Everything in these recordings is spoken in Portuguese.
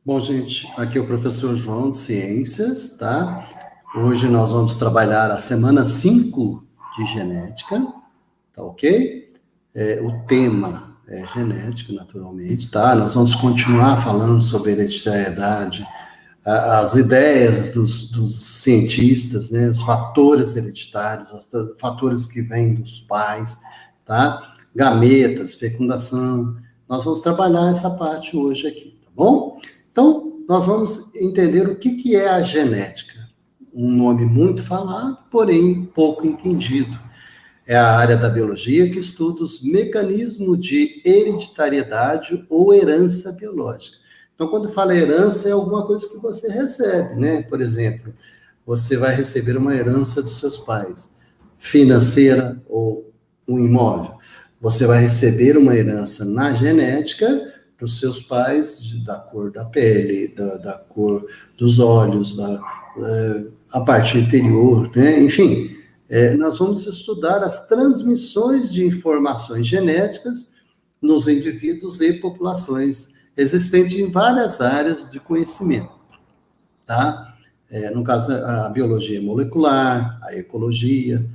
Bom, gente, aqui é o professor João de Ciências, tá? Hoje nós vamos trabalhar a semana 5 de genética, tá ok? O tema é genético, naturalmente, tá? Nós vamos continuar falando sobre hereditariedade, as ideias dos cientistas, né? Os fatores hereditários, os fatores que vêm dos pais, tá? Gametas, fecundação. Nós vamos trabalhar essa parte hoje aqui, tá bom? Então, nós vamos entender o que é a genética. Um nome muito falado, porém pouco entendido. É a área da biologia que estuda os mecanismos de hereditariedade ou herança biológica. Então, quando fala herança, é alguma coisa que você recebe, né? Por exemplo, você vai receber uma herança dos seus pais, financeira ou um imóvel. Você vai receber uma herança na genética dos seus pais, da cor da pele, da cor dos olhos, a parte interior, né? Enfim, nós vamos estudar as transmissões de informações genéticas nos indivíduos e populações existentes em várias áreas de conhecimento, tá? No caso, a biologia molecular, a ecologia,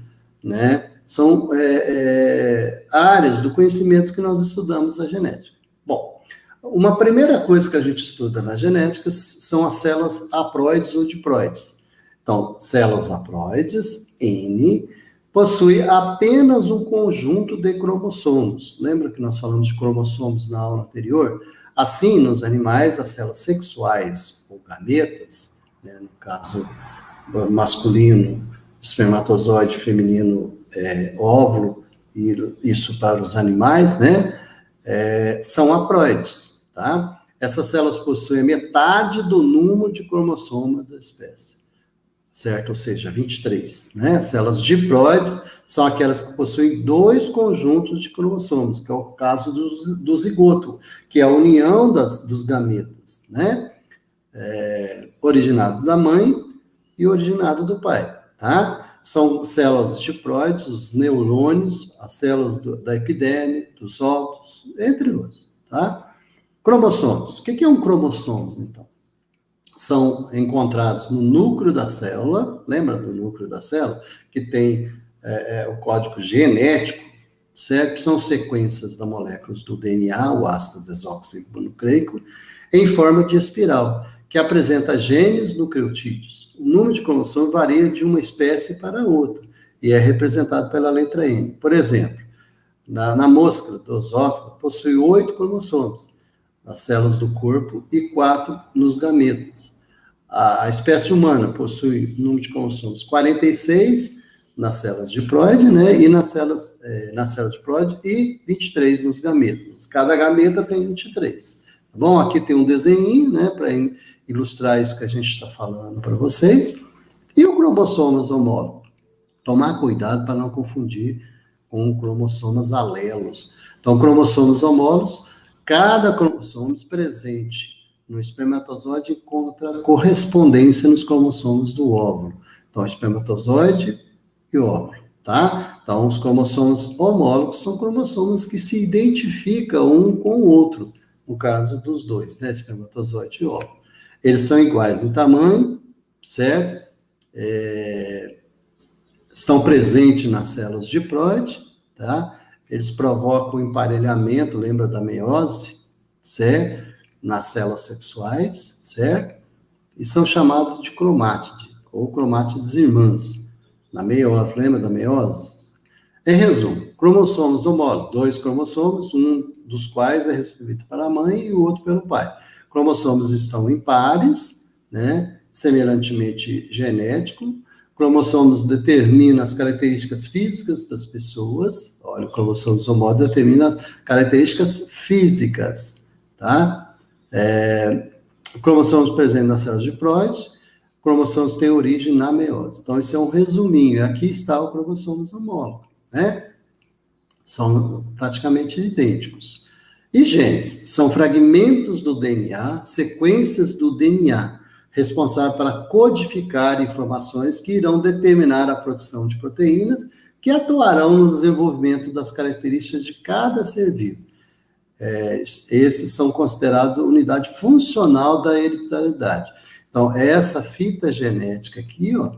né? São áreas do conhecimento que nós estudamos a genética. Bom, uma primeira coisa que a gente estuda na genética são as células haploides ou diploides. Então, células haploides, N, possui apenas um conjunto de cromossomos. Lembra que nós falamos de cromossomos na aula anterior? Assim, nos animais, as células sexuais, ou gametas, né, no caso masculino, espermatozoide, feminino, óvulo, e isso para os animais, né, são haploides, tá? Essas células possuem metade do número de cromossoma da espécie, certo? Ou seja, 23, né? Células diploides são aquelas que possuem dois conjuntos de cromossomos, que é o caso do zigoto, que é a união dos gametas, né? Originado da mãe e originado do pai, tá? São células diploides, os neurônios, as células da epiderme, dos óvulos, entre outros, tá? Cromossomos. O que é um cromossomo, então? São encontrados no núcleo da célula, lembra do núcleo da célula? Que tem o código genético, certo? São sequências das moléculas do DNA, o ácido desoxirribonucleico, em forma de espiral, que apresenta genes nucleotídeos. O número de cromossomos varia de uma espécie para outra, e é representado pela letra N. Por exemplo, na mosca drosófila, possui 8 cromossomos nas células do corpo e 4 nos gametas. A espécie humana possui um número de cromossomos 46 nas células diploide, né, e nas células diploide, e 23 nos gametas. Cada gameta tem 23. Tá bom? Aqui tem um desenho, né, para ilustrar isso que a gente está falando para vocês. E o cromossomas homólogos? Tomar cuidado para não confundir com cromossomas alelos. Então, cromossomos homólogos, cada cromossomo presente no espermatozoide encontra correspondência nos cromossomos do óvulo. Então, espermatozoide e óvulo, tá? Então, os cromossomos homólogos são cromossomos que se identificam um com o outro, no caso dos dois, né? Espermatozoide e óvulo. Eles são iguais em tamanho, certo? Estão presentes nas células diploide, tá? Eles provocam o emparelhamento, lembra da meiose, certo? Nas células sexuais, certo? E são chamados de cromátide, ou cromátides irmãs. Na meiose, lembra da meiose? Em resumo, cromossomos homólogos, 2 cromossomos, um dos quais é recebido pela mãe e o outro pelo pai. Cromossomos estão em pares, né? Semelhantemente genético. Cromossomos determinam as características físicas das pessoas. Olha, o cromossomos homólogos determina as características físicas, tá? Cromossomos presentes nas células diploide, cromossomos têm origem na meiose. Então, esse é um resuminho. Aqui está o cromossomos homólogo, né? São praticamente idênticos. E genes são fragmentos do DNA, sequências do DNA, responsável para codificar informações que irão determinar a produção de proteínas que atuarão no desenvolvimento das características de cada ser vivo. esses são considerados unidade funcional da hereditariedade. Então, essa fita genética aqui, ó,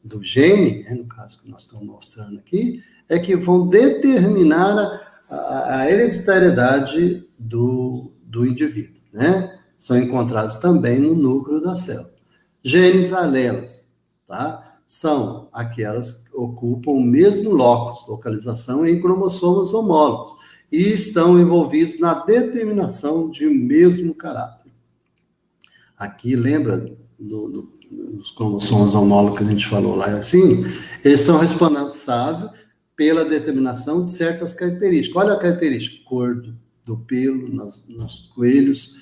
do gene, no caso que nós estamos mostrando aqui, é que vão determinar a hereditariedade do indivíduo, né? São encontrados também no núcleo da célula. Genes alelos, tá? São aquelas que ocupam o mesmo locus, localização em cromossomos homólogos, e estão envolvidos na determinação de um mesmo caráter. Aqui, lembra dos cromossomos homólogos que a gente falou lá assim? Eles são responsáveis pela determinação de certas características. Olha a característica: cor do pelo nos coelhos,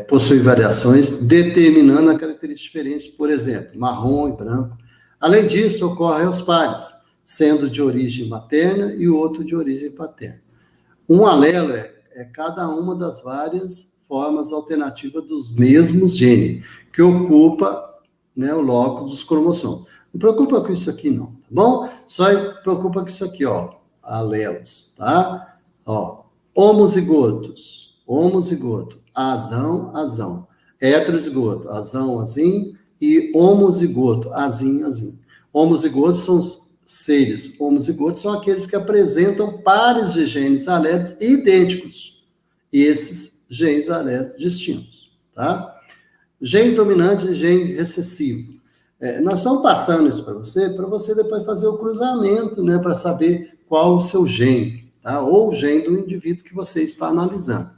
possui variações, determinando a características diferentes, por exemplo, marrom e branco. Além disso, ocorre aos pares, sendo de origem materna e o outro de origem paterna. Um alelo é cada uma das várias formas alternativas dos mesmos genes, que ocupa, né, o locus dos cromossomos. Não preocupa com isso aqui, não, tá bom? Só preocupa com isso aqui, ó, alelos, tá? Ó, homozigoto, azão, heterozigoto, azão, azim, e homozigoto, azim. Homozigotos são seres homozigotos, são aqueles que apresentam pares de genes alélicos idênticos, e esses genes alélicos distintos, tá? Gene dominante e gene recessivo. Nós estamos passando isso para você depois fazer o cruzamento, né, para saber qual o seu gene, tá? Ou o gene do indivíduo que você está analisando.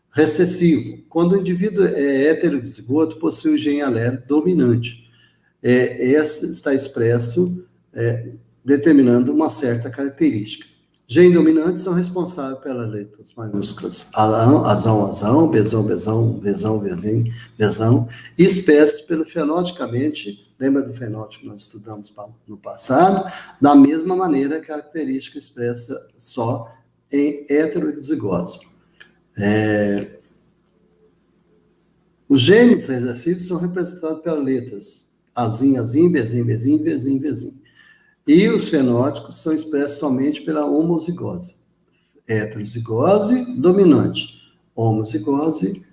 Recessivo, quando o indivíduo é heterozigoto, possui o gene alélico dominante. Esse está expresso determinando uma certa característica. Gene dominantes são responsáveis pelas letras maiúsculas azão, bezão, e espécies pelo fenotipicamente, lembra do fenótipo que nós estudamos no passado? Da mesma maneira, característica expressa só em heterozigose. Os genes recessivos são representados pelas letras azim, bezim. E os fenótipos são expressos somente pela homozigose. Heterozigose dominante, homozigose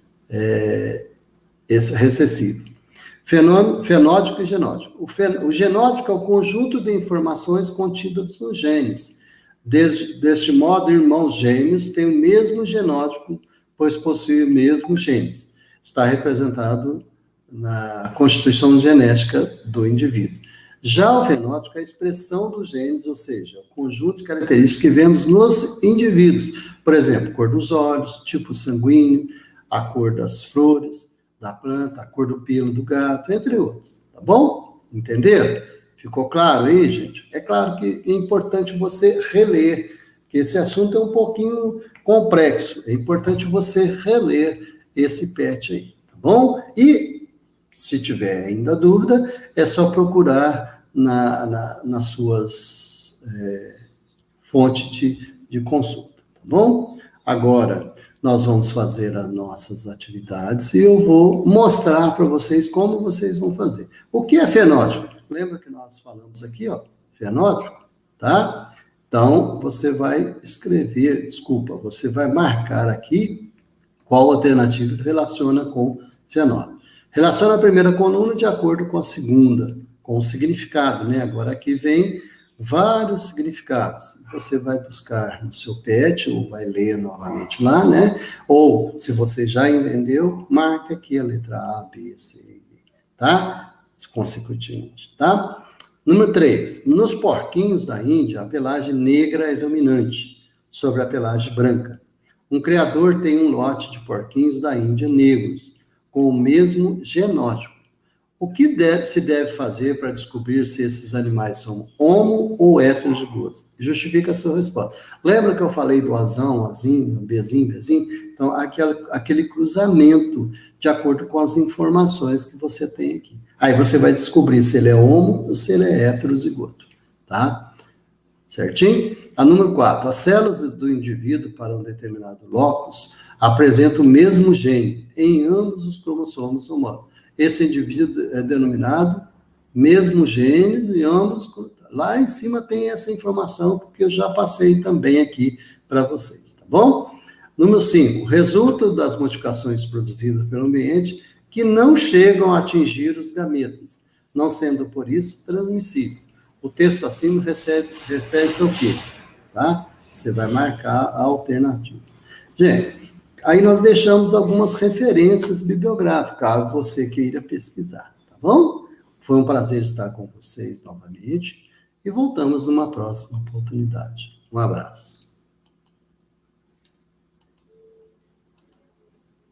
recessivo. Fenótipo e genótipo. O genótipo é o conjunto de informações contidas nos genes. Deste modo, irmãos gêmeos têm o mesmo genótipo, pois possuem o mesmo genes. Está representado na constituição genética do indivíduo. Já o fenótipo é a expressão dos genes, ou seja, o conjunto de características que vemos nos indivíduos. Por exemplo, cor dos olhos, tipo sanguíneo, a cor das flores da planta, a cor do pelo do gato, entre outros. Tá bom? Entenderam? Ficou claro aí, gente? É claro que é importante você reler, porque esse assunto é um pouquinho complexo. É importante você reler esse PET aí, tá bom? E, se tiver ainda dúvida, é só procurar nas suas fontes de consulta, tá bom? Agora, nós vamos fazer as nossas atividades e eu vou mostrar para vocês como vocês vão fazer. O que é fenótipo? Lembra que nós falamos aqui, ó, fenótipo, tá? Então, você vai você vai marcar aqui qual alternativa relaciona com fenótipo. Relaciona a primeira coluna de acordo com a segunda, com o significado, né? Agora aqui vem vários significados. Você vai buscar no seu PET, ou vai ler novamente lá, né? Ou, se você já entendeu, marca aqui a letra A, B, C, D, tá? Consecutivamente, tá? Número 3. Nos porquinhos da Índia, a pelagem negra é dominante sobre a pelagem branca. Um criador tem um lote de porquinhos da Índia negros, com o mesmo genótipo. O que se deve fazer para descobrir se esses animais são homo ou heterozigotos? Justifica a sua resposta. Lembra que eu falei do azão, azinho, bezinho? Então, aquele cruzamento de acordo com as informações que você tem aqui. Aí você vai descobrir se ele é homo ou se ele é heterozigoto, tá? Certinho? A número 4. As células do indivíduo para um determinado locus apresentam o mesmo gene em ambos os cromossomos homólogos. Esse indivíduo é denominado mesmo gene em ambos. Lá em cima tem essa informação, porque eu já passei também aqui para vocês, tá bom? Número 5, resultam das modificações produzidas pelo ambiente que não chegam a atingir os gametas, não sendo, por isso, transmissível. O texto acima refere-se ao quê? Tá? Você vai marcar a alternativa. Gente, aí nós deixamos algumas referências bibliográficas, caso você queira pesquisar, tá bom? Foi um prazer estar com vocês novamente e voltamos numa próxima oportunidade. Um abraço.